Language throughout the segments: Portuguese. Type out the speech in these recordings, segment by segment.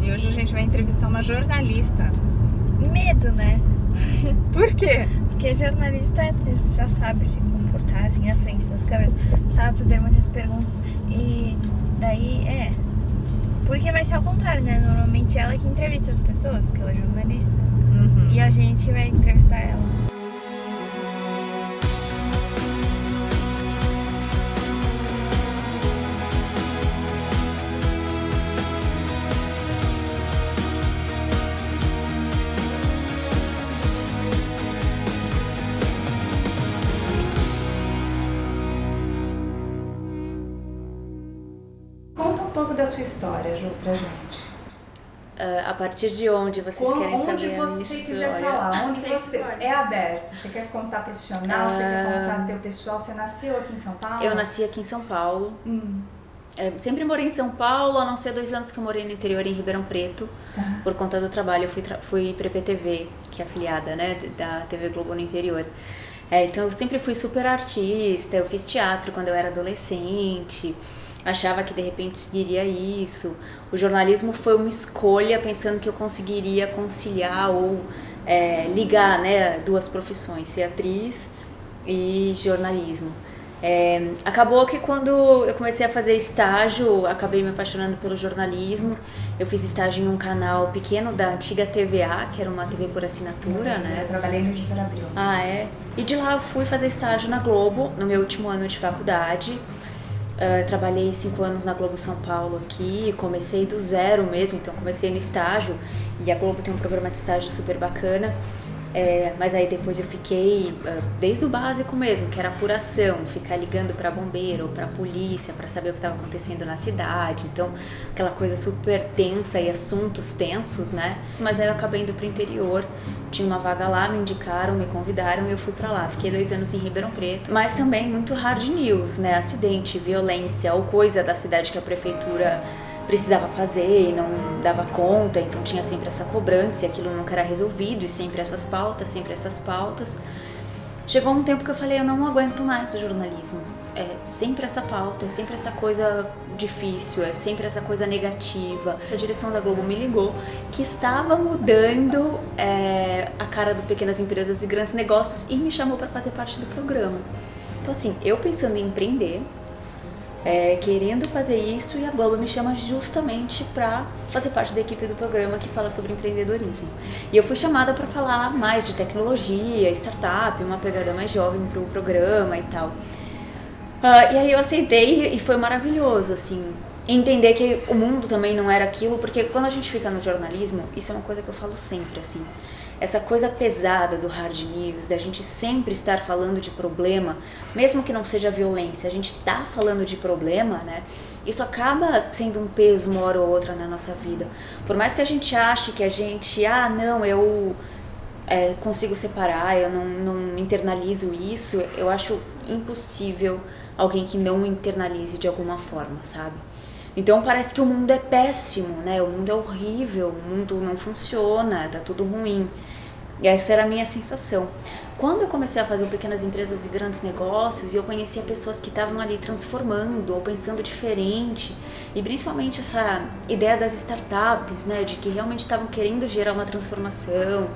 E hoje a gente vai entrevistar uma jornalista. Medo, né? Por quê? Porque jornalista já sabe se comportar assim na frente das câmeras, sabe fazer muitas perguntas e daí porque vai ser ao contrário, né? Normalmente ela que entrevista as pessoas, porque ela é jornalista. Uhum. E a gente vai entrevistar ela. Conta um pouco da sua história, Ju, pra gente. A partir de onde vocês querem saber Onde a minha você quiser história? falar, onde você é aberto. Você quer contar profissional, você quer contar teu pessoal. Você nasceu aqui em São Paulo? Eu nasci aqui em São Paulo. Sempre morei em São Paulo, a não ser 2 anos que eu morei no interior, em Ribeirão Preto. Tá. Por conta do trabalho, eu fui pra PTV, que é afiliada, né, da TV Globo no interior. Então eu sempre fui super artista, eu fiz teatro quando eu era adolescente, achava que de repente seguiria isso. O jornalismo foi uma escolha pensando que eu conseguiria conciliar ou ligar, né, 2 profissões, ser atriz e jornalismo. Acabou que quando eu comecei a fazer estágio, acabei me apaixonando pelo jornalismo. Eu fiz estágio em um canal pequeno da antiga TVA, que era uma TV por assinatura, né? Eu trabalhei no Editora Abril. E de lá eu fui fazer estágio na Globo, no meu último ano de faculdade. Trabalhei 5 anos na Globo São Paulo aqui, comecei do zero mesmo, então comecei no estágio, e a Globo tem um programa de estágio super bacana. Mas aí depois eu fiquei desde o básico mesmo, que era apuração, ficar ligando para bombeiro ou para polícia para saber o que estava acontecendo na cidade, então aquela coisa super tensa e assuntos tensos, né? Mas aí eu acabei indo pro interior, tinha uma vaga lá, me indicaram, me convidaram e eu fui para lá. Fiquei 2 anos em Ribeirão Preto, mas também muito hard news, né? Acidente, violência ou coisa da cidade que a prefeitura precisava fazer e não dava conta, então tinha sempre essa cobrança e aquilo nunca era resolvido, e sempre essas pautas. Chegou um tempo que eu falei, eu não aguento mais o jornalismo, é sempre essa pauta, é sempre essa coisa difícil, é sempre essa coisa negativa. A direção da Globo me ligou que estava mudando a cara do Pequenas Empresas e Grandes Negócios e me chamou para fazer parte do programa. Então assim, eu pensando em empreender, querendo fazer isso, e a Globo me chama justamente para fazer parte da equipe do programa que fala sobre empreendedorismo. E eu fui chamada para falar mais de tecnologia, startup, uma pegada mais jovem para o programa e tal. E aí eu aceitei e foi maravilhoso, assim, entender que o mundo também não era aquilo, porque quando a gente fica no jornalismo, isso é uma coisa que eu falo sempre, assim, essa coisa pesada do hard news, da gente sempre estar falando de problema, mesmo que não seja violência, a gente tá falando de problema, né? Isso acaba sendo um peso uma hora ou outra na nossa vida. Por mais que a gente ache que a gente, eu consigo separar, eu não internalizo isso, eu acho impossível alguém que não internalize de alguma forma, sabe? Então parece que o mundo é péssimo, né? O mundo é horrível, o mundo não funciona, tá tudo ruim. E essa era a minha sensação. Quando eu comecei a fazer o Pequenas Empresas e Grandes Negócios, e eu conhecia pessoas que estavam ali transformando ou pensando diferente, e principalmente essa ideia das startups, né? De que realmente estavam querendo gerar uma transformação.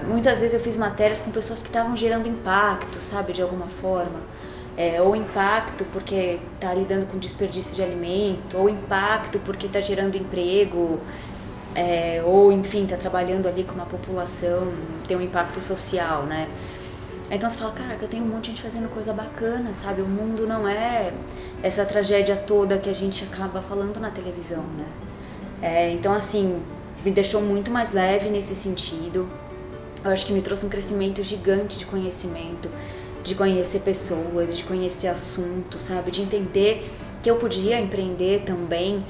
Muitas vezes eu fiz matérias com pessoas que estavam gerando impacto, sabe? De alguma forma. Ou impacto porque está lidando com desperdício de alimento, ou impacto porque está gerando emprego, ou enfim, está trabalhando ali com uma população, tem um impacto social, né? Então você fala, caraca, eu tenho um monte de gente fazendo coisa bacana, sabe? O mundo não é essa tragédia toda que a gente acaba falando na televisão, né? Então assim, me deixou muito mais leve nesse sentido. Eu acho que me trouxe um crescimento gigante de conhecimento, de conhecer pessoas, de conhecer assuntos, sabe? De entender que eu podia empreender também,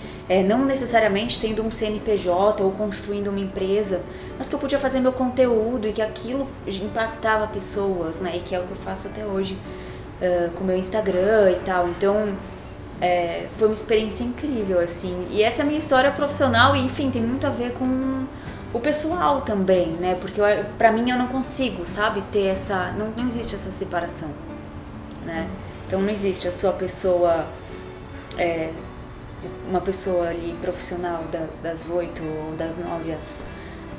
não necessariamente tendo um CNPJ ou construindo uma empresa, mas que eu podia fazer meu conteúdo e que aquilo impactava pessoas, né? E que é o que eu faço até hoje com o meu Instagram e tal. Então, foi uma experiência incrível, assim. E essa é a minha história profissional e, enfim, tem muito a ver com o pessoal também, né? Porque pra mim eu não consigo, sabe, ter essa... Não existe essa separação, né? Então não existe a sua pessoa uma pessoa ali profissional das 8 ou das 9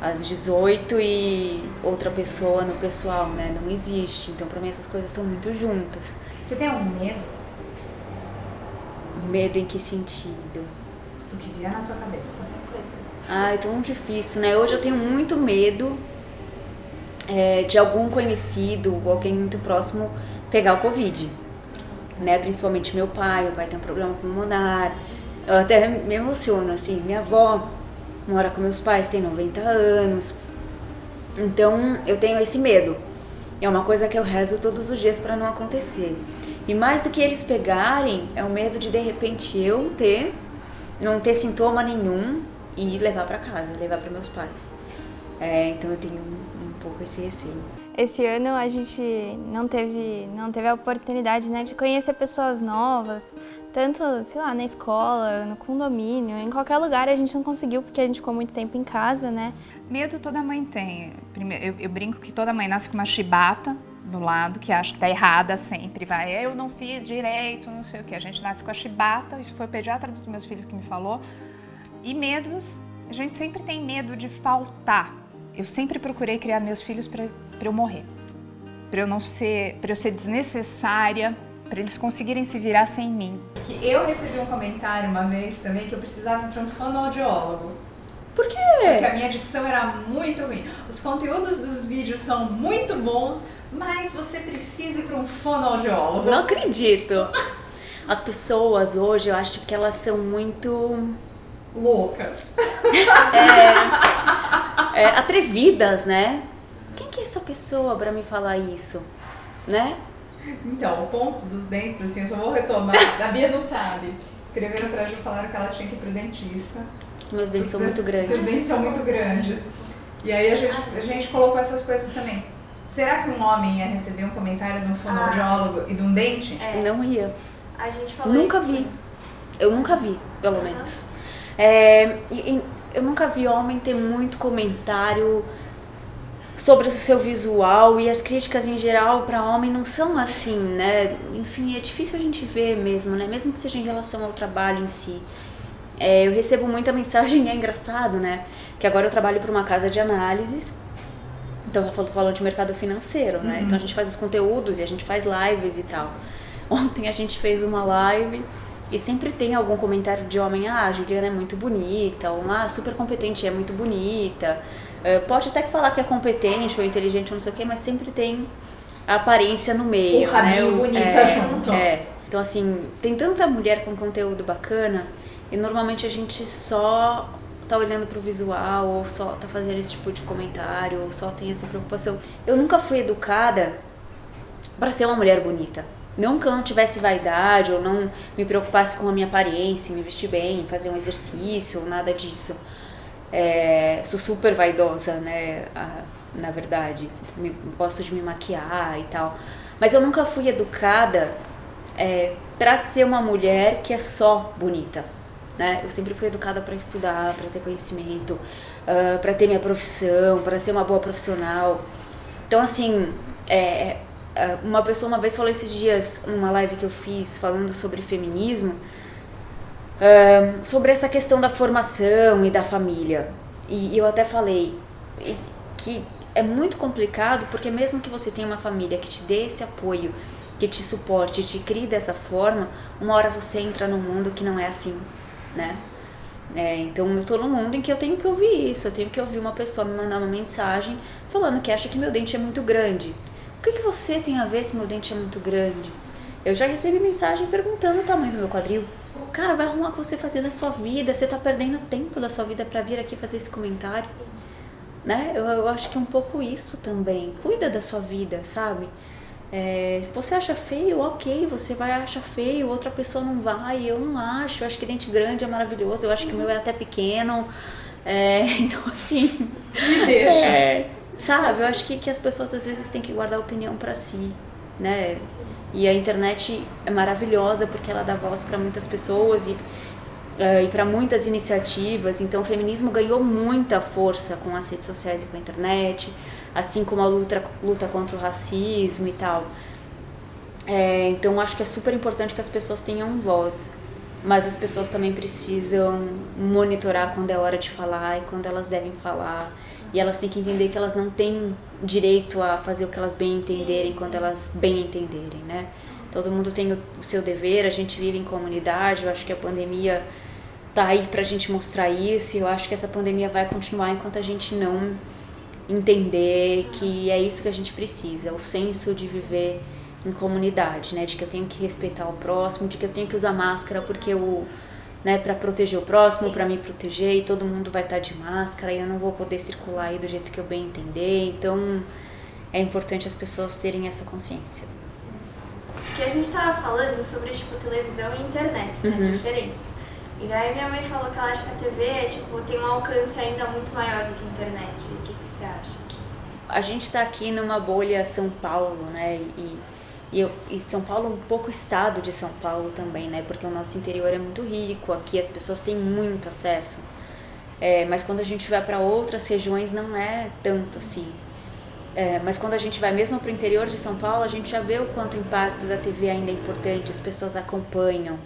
às 18 e outra pessoa no pessoal, né? Não existe. Então, pra mim, essas coisas estão muito juntas. Você tem algum medo Medo em que sentido? do que vier na tua cabeça? Ai, tão difícil, né? Hoje eu tenho muito medo de algum conhecido ou alguém muito próximo pegar o Covid, né? Principalmente meu pai tem um problema pulmonar. Eu até me emociono, assim, minha avó mora com meus pais, tem 90 anos. Então, eu tenho esse medo. É uma coisa que eu rezo todos os dias para não acontecer. E mais do que eles pegarem, é o medo de repente eu não ter sintoma nenhum e levar para casa, levar para meus pais. Então eu tenho um pouco esse receio. Esse ano a gente não teve a oportunidade, né, de conhecer pessoas novas, tanto, sei lá, na escola, no condomínio, em qualquer lugar a gente não conseguiu porque a gente ficou muito tempo em casa, né? Medo toda mãe tem. Primeiro, eu brinco que toda mãe nasce com uma chibata do lado, que acha que tá errada sempre, eu não fiz direito, não sei o que. A gente nasce com a chibata, isso foi o pediatra dos meus filhos que me falou. E medos, a gente sempre tem medo de faltar. Eu sempre procurei criar meus filhos para eu morrer, para eu ser desnecessária, para eles conseguirem se virar sem mim. Que eu recebi um comentário uma vez também que eu precisava ir para um fonoaudiólogo. Por quê? Porque a minha dicção era muito ruim. Os conteúdos dos vídeos são muito bons, mas você precisa ir para um fonoaudiólogo. Não acredito. As pessoas hoje, eu acho que elas são muito loucas. Atrevidas, né? Quem que é essa pessoa pra me falar isso, né? Então, o ponto dos dentes, assim, eu só vou retomar. A Bia não sabe. Escreveram pra Ju, falaram que ela tinha que ir pro dentista. Meus dentes são muito grandes. Os dentes são muito grandes. E aí a gente colocou essas coisas também. Será que um homem ia receber um comentário de um fonoaudiólogo e de um dente? Não ia. A gente falou Nunca isso. vi. Eu nunca vi, pelo menos. Eu nunca vi homem ter muito comentário sobre o seu visual, e as críticas em geral para homem não são assim, né? Enfim, é difícil a gente ver mesmo, né? Mesmo que seja em relação ao trabalho em si. Eu recebo muita mensagem, é engraçado, né? Que agora eu trabalho para uma casa de análises, então eu falando de mercado financeiro, né? Então a gente faz os conteúdos e a gente faz lives e tal. Ontem a gente fez uma live e sempre tem algum comentário de homem, a Juliana é muito bonita, ou super competente, é muito bonita. Pode até falar que é competente ou inteligente ou não sei o quê, mas sempre tem a aparência no meio, o rabinho, né? bonita junto. Então assim, tem tanta mulher com conteúdo bacana e normalmente a gente só tá olhando pro visual ou só tá fazendo esse tipo de comentário ou só tem essa preocupação. Eu nunca fui educada para ser uma mulher bonita. Não que eu não tivesse vaidade ou não me preocupasse com a minha aparência, me vestir bem, fazer um exercício, nada disso. Sou super vaidosa, né? Na verdade, gosto de me maquiar e tal. Mas eu nunca fui educada para ser uma mulher que é só bonita, né? Eu sempre fui educada para estudar, para ter conhecimento, para ter minha profissão, para ser uma boa profissional. Então, assim, uma pessoa uma vez falou esses dias numa live que eu fiz falando sobre feminismo, sobre essa questão da formação e da família. E eu até falei que é muito complicado, porque mesmo que você tenha uma família que te dê esse apoio, que te suporte, te crie dessa forma, uma hora você entra num mundo que não é assim, né? Então eu tô num mundo em que eu tenho que ouvir isso, eu tenho que ouvir uma pessoa me mandar uma mensagem falando que acha que meu dente é muito grande. O que você tem a ver se meu dente é muito grande? Eu já recebi mensagem perguntando o tamanho do meu quadril. Cara, vai arrumar o que você fazer da sua vida, você tá perdendo tempo da sua vida pra vir aqui fazer esse comentário, né? Eu acho que é um pouco isso também. Cuida da sua vida, sabe? Você acha feio, ok, você vai achar feio, outra pessoa não vai, eu não acho. Eu acho que dente grande é maravilhoso, eu acho que o meu é até pequeno. Então, assim... Me deixa. Sabe, eu acho que as pessoas às vezes têm que guardar a opinião pra si, né? E a internet é maravilhosa porque ela dá voz para muitas pessoas e para muitas iniciativas. Então o feminismo ganhou muita força com as redes sociais e com a internet, assim como a luta contra o racismo e tal. Então acho que é super importante que as pessoas tenham voz, mas as pessoas também precisam monitorar quando é hora de falar e quando elas devem falar. E elas têm que entender que elas não têm direito a fazer o que elas bem entenderem quando elas bem entenderem, né? Todo mundo tem o seu dever, a gente vive em comunidade, eu acho que a pandemia tá aí pra gente mostrar isso, e eu acho que essa pandemia vai continuar enquanto a gente não entender que é isso que a gente precisa, o senso de viver em comunidade, né? De que eu tenho que respeitar o próximo, de que eu tenho que usar máscara porque né, para proteger o próximo, para me proteger, e todo mundo vai estar de máscara e eu não vou poder circular aí do jeito que eu bem entender. Então é importante as pessoas terem essa consciência. Que a gente tava falando sobre, tipo, televisão e internet, né, a diferença. E daí minha mãe falou que ela acha que a TV, tipo, tem um alcance ainda muito maior do que a internet. E o que você acha? A gente tá aqui numa bolha São Paulo, né, e São Paulo, um pouco o estado de São Paulo também, né, porque o nosso interior é muito rico, aqui as pessoas têm muito acesso. Mas quando a gente vai para outras regiões não é tanto assim. Mas quando a gente vai mesmo para o interior de São Paulo, a gente já vê o quanto o impacto da TV ainda é importante, as pessoas acompanham.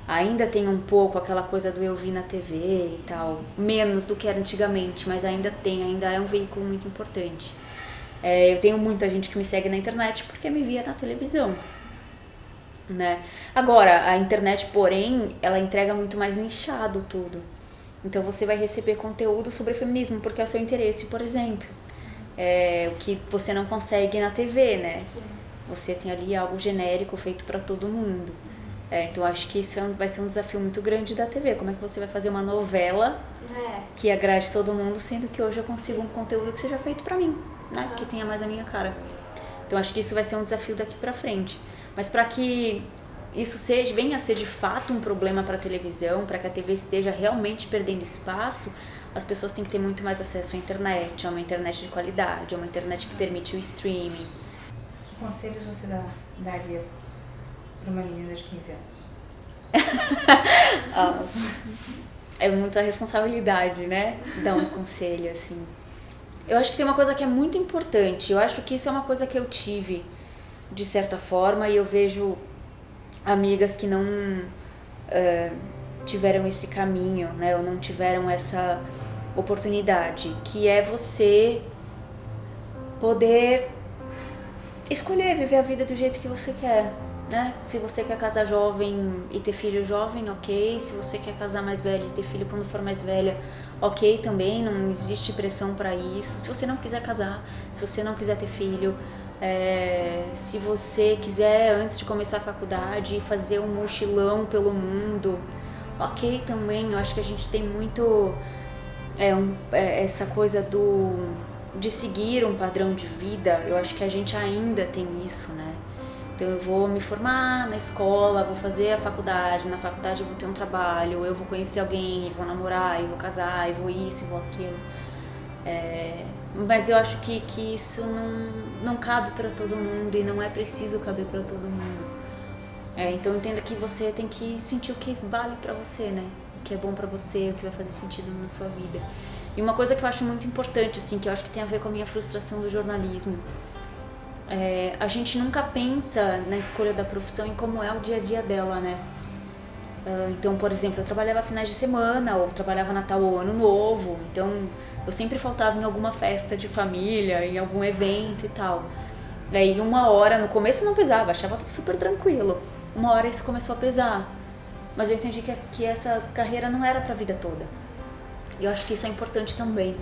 Ainda tem um pouco aquela coisa do eu vi na TV e tal, menos do que era antigamente, mas ainda é um veículo muito importante. Eu tenho muita gente que me segue na internet porque me via na televisão, né? Agora, a internet, porém, ela entrega muito mais nichado tudo. Então você vai receber conteúdo sobre feminismo porque é o seu interesse, por exemplo. O que você não consegue na TV, né? Você tem ali algo genérico feito para todo mundo. Então acho que isso vai ser um desafio muito grande da TV. Como é que você vai fazer uma novela que agrade todo mundo, sendo que hoje eu consigo um conteúdo que seja feito para mim, né? Que tenha mais a minha cara. Então acho que isso vai ser um desafio daqui para frente. Mas para que isso venha a ser de fato um problema para a televisão, para que a TV esteja realmente perdendo espaço, as pessoas têm que ter muito mais acesso à internet, a uma internet de qualidade, a uma internet que permite o streaming. Que conselhos você daria para uma menina de 15 anos? É muita responsabilidade, né? Dar um conselho, assim. Eu acho que tem uma coisa que é muito importante. Eu acho que isso é uma coisa que eu tive, de certa forma, e eu vejo amigas que não tiveram esse caminho, né? Ou não tiveram essa oportunidade, que é você poder escolher viver a vida do jeito que você quer, né? Se você quer casar jovem e ter filho jovem, ok. Se você quer casar mais velha e ter filho quando for mais velha, ok também, não existe pressão para isso. Se você não quiser casar, se você não quiser ter filho, se você quiser, antes de começar a faculdade, fazer um mochilão pelo mundo, ok também. Eu acho que a gente tem muito essa coisa de seguir um padrão de vida. Eu acho que a gente ainda tem isso, né? Então eu vou me formar na escola, vou fazer a faculdade, na faculdade eu vou ter um trabalho, eu vou conhecer alguém, vou namorar, eu vou casar, eu vou isso, eu vou aquilo. Mas eu acho que isso não cabe para todo mundo e não é preciso caber para todo mundo. Então entenda que você tem que sentir o que vale para você, né? O que é bom para você, o que vai fazer sentido na sua vida. E uma coisa que eu acho muito importante, assim, que eu acho que tem a ver com a minha frustração do jornalismo, a gente nunca pensa na escolha da profissão em como é o dia a dia dela, né? Então, por exemplo, eu trabalhava finais de semana, ou trabalhava Natal ou Ano Novo, então eu sempre faltava em alguma festa de família, em algum evento e tal. E uma hora, no começo não pesava, achava super tranquilo. Uma hora isso começou a pesar. Mas eu entendi que essa carreira não era pra vida toda. E eu acho que isso é importante também.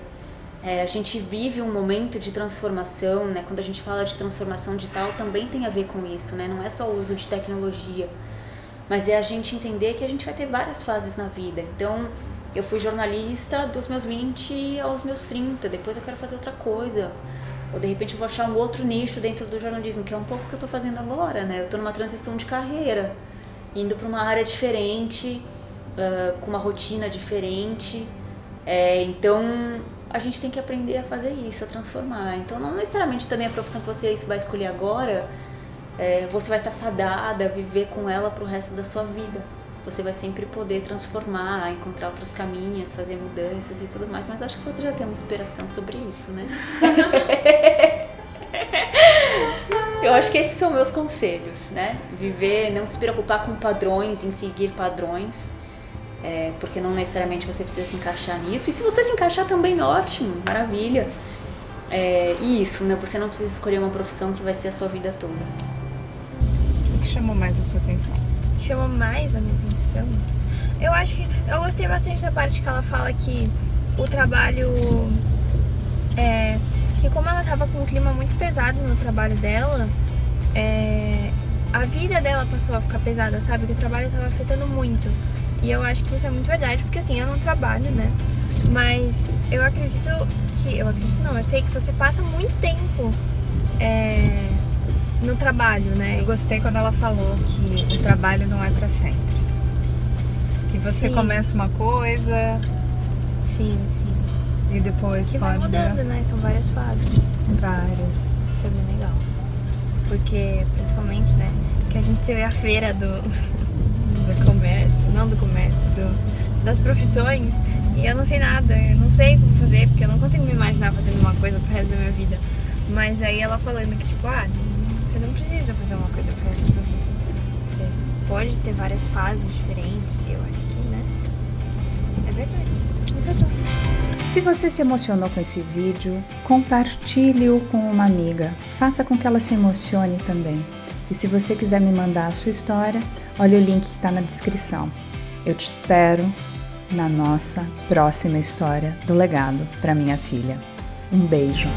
A gente vive um momento de transformação, né? Quando a gente fala de transformação digital, também tem a ver com isso, né? Não é só o uso de tecnologia, mas é a gente entender que a gente vai ter várias fases na vida. Então, eu fui jornalista dos meus 20 aos meus 30, depois eu quero fazer outra coisa. Ou de repente eu vou achar um outro nicho dentro do jornalismo, que é um pouco o que eu tô fazendo agora, né? Eu tô numa transição de carreira, indo para uma área diferente, com uma rotina diferente. Então a gente tem que aprender a fazer isso, a transformar. Então não necessariamente também a profissão que você vai escolher agora, você vai estar fadada a viver com ela pro resto da sua vida. Você vai sempre poder transformar, encontrar outros caminhos, fazer mudanças e tudo mais, mas acho que você já tem uma inspiração sobre isso, né? Eu acho que esses são meus conselhos, né? Viver, não se preocupar com padrões, em seguir padrões, porque não necessariamente você precisa se encaixar nisso. E se você se encaixar também, ótimo, maravilha. E isso, né? Você não precisa escolher uma profissão que vai ser a sua vida toda. O que chamou mais a sua atenção? O que chamou mais a minha atenção? Eu acho que eu gostei bastante da parte que ela fala que o trabalho... que como ela tava com um clima muito pesado no trabalho dela, a vida dela passou a ficar pesada, sabe? Que o trabalho tava afetando muito. E eu acho que isso é muito verdade, porque assim, eu não trabalho, né? Mas eu sei que você passa muito tempo no trabalho, né? Eu gostei quando ela falou que o trabalho não é pra sempre. Que você Sim. começa uma coisa Sim. e depois Que pode... vai mudando, né? São várias fases. Várias. Isso é bem legal. Porque, principalmente, né? Que a gente teve a feira do comércio, não do comércio, das profissões. E eu não sei nada, eu não sei como fazer, porque eu não consigo me imaginar fazendo uma coisa pro resto da minha vida. Mas aí ela falando que, tipo, você não precisa fazer uma coisa pro resto da sua vida. Você pode ter várias fases diferentes, e eu acho que, né? É verdade. Se você se emocionou com esse vídeo, compartilhe-o com uma amiga. Faça com que ela se emocione também. E se você quiser me mandar a sua história, olha o link que está na descrição. Eu te espero na nossa próxima história do legado para minha filha. Um beijo!